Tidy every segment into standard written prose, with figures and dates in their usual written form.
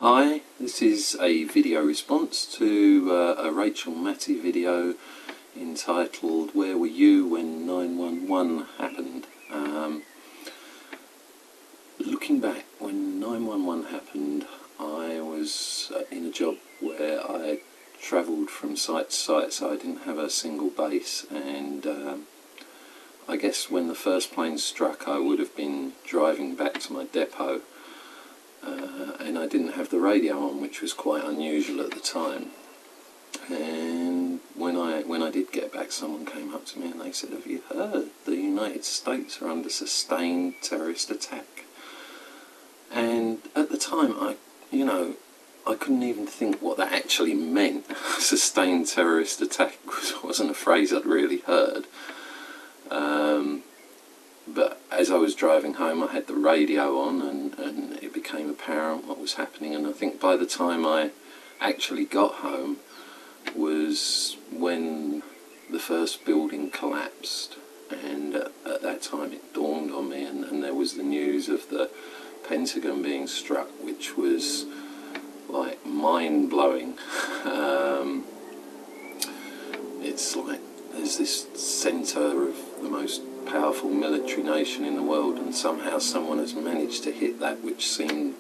Hi, this is a video response to a Rachel Matty video entitled "Where Were You When 911 Happened?" Looking back, when 911 happened, I was in a job where I travelled from site to site, so I didn't have a single base, and I guess when the first plane struck I would have been driving back to my depot. And I didn't have the radio on, which was quite unusual at the time. And when I did get back, someone came up to me and they said, "Have you heard the United States are under sustained terrorist attack?" And at the time, I couldn't even think what that actually meant. Sustained terrorist attack wasn't a phrase I'd really heard. But as I was driving home, I had the radio on, and it became apparent what was happening. And I think by the time I actually got home was when the first building collapsed. And at that time it dawned on me, and there was the news of the Pentagon being struck, which was like mind-blowing. It's like there's this centre of the most powerful military nation in the world, and somehow someone has managed to hit that, which seemed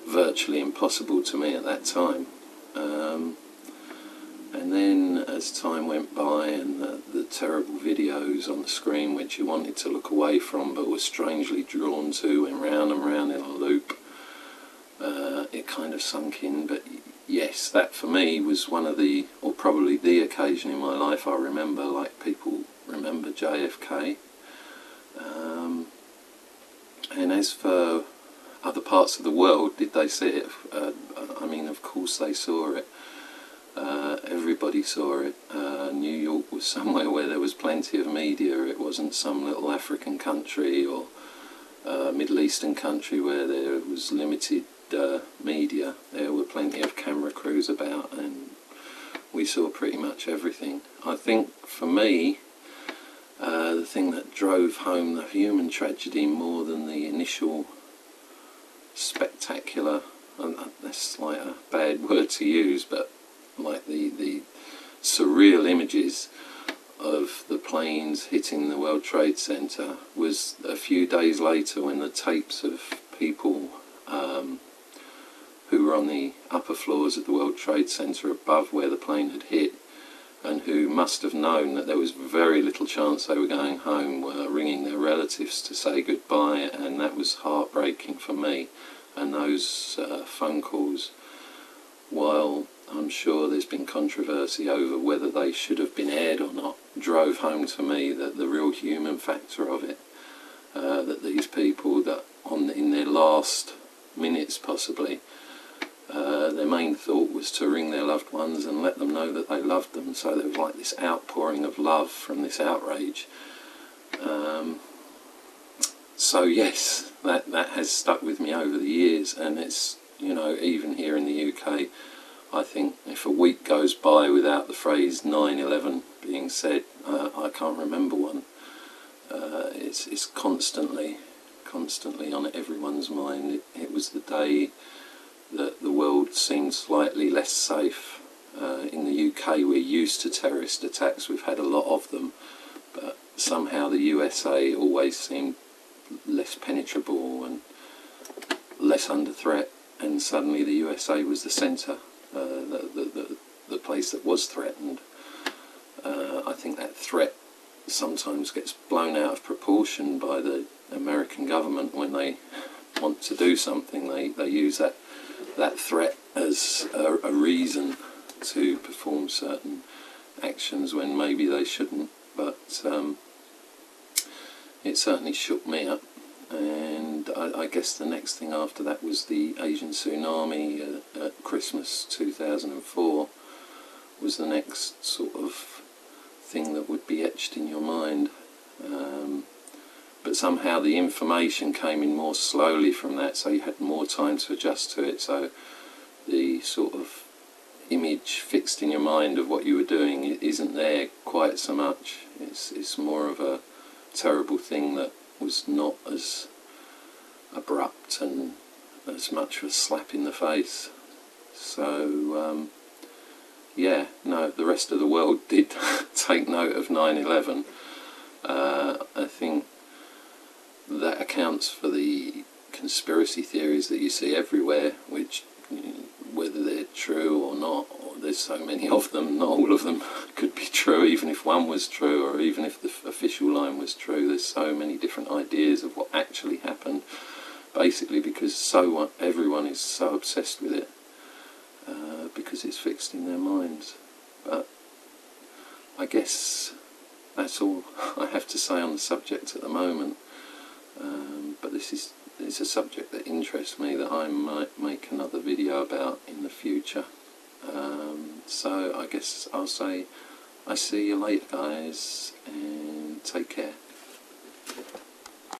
virtually impossible to me at that time. And then as time went by, and the terrible videos on the screen which you wanted to look away from but were strangely drawn to, went round and round in a loop, it kind of sunk in. But yes, that for me was one of the, or probably the occasion in my life I remember, like people remember JFK. And as for other parts of the world, did they see it? I mean, of course they saw it. Everybody saw it. New York was somewhere where there was plenty of media. It wasn't some little African country or Middle Eastern country where there was limited media. There were plenty of camera crews about, and we saw pretty much everything. I think for me, the thing that drove home the human tragedy more than the initial spectacular, and that's like a bad word to use, but like the surreal images of the planes hitting the World Trade Center, was a few days later when the tapes of people who were on the upper floors of the World Trade Center above where the plane had hit, and who must have known that there was very little chance they were going home, were ringing their relatives to say goodbye. And that was heartbreaking for me. And those phone calls, while I'm sure there's been controversy over whether they should have been aired or not, drove home to me that the real human factor of it, that these people that in their last minutes possibly, their main thought was to ring their loved ones and let them know that they loved them. So there was like this outpouring of love from this outrage. So yes, that has stuck with me over the years, and it's, even here in the UK, I think if a week goes by without the phrase 9/11 being said, I can't remember one. It's constantly on everyone's mind. It was the day that the world seemed slightly less safe. In the UK we're used to terrorist attacks, we've had a lot of them, but somehow the USA always seemed less penetrable and less under threat, and suddenly the USA was the centre, the place that was threatened. I think that threat sometimes gets blown out of proportion by the American government. When they want to do something, they use that threat as a reason to perform certain actions when maybe they shouldn't. But it certainly shook me up, and I guess the next thing after that was the Asian tsunami at Christmas 2004 was the next sort of thing that would be etched in your mind. But somehow the information came in more slowly from that, so you had more time to adjust to it. So the sort of image fixed in your mind of what you were doing isn't there quite so much. It's more of a terrible thing that was not as abrupt and as much of a slap in the face. So yeah, no, the rest of the world did take note of 9/11. I think that accounts for the conspiracy theories that you see everywhere, which, whether they're true or not, or there's so many of them, not all of them could be true, even if one was true, or even if the official line was true. There's so many different ideas of what actually happened, basically because everyone is so obsessed with it, because it's fixed in their minds. But I guess that's all I have to say on the subject at the moment. But it's a subject that interests me, that I might make another video about in the future. So I guess I'll say I see you later, guys, and take care.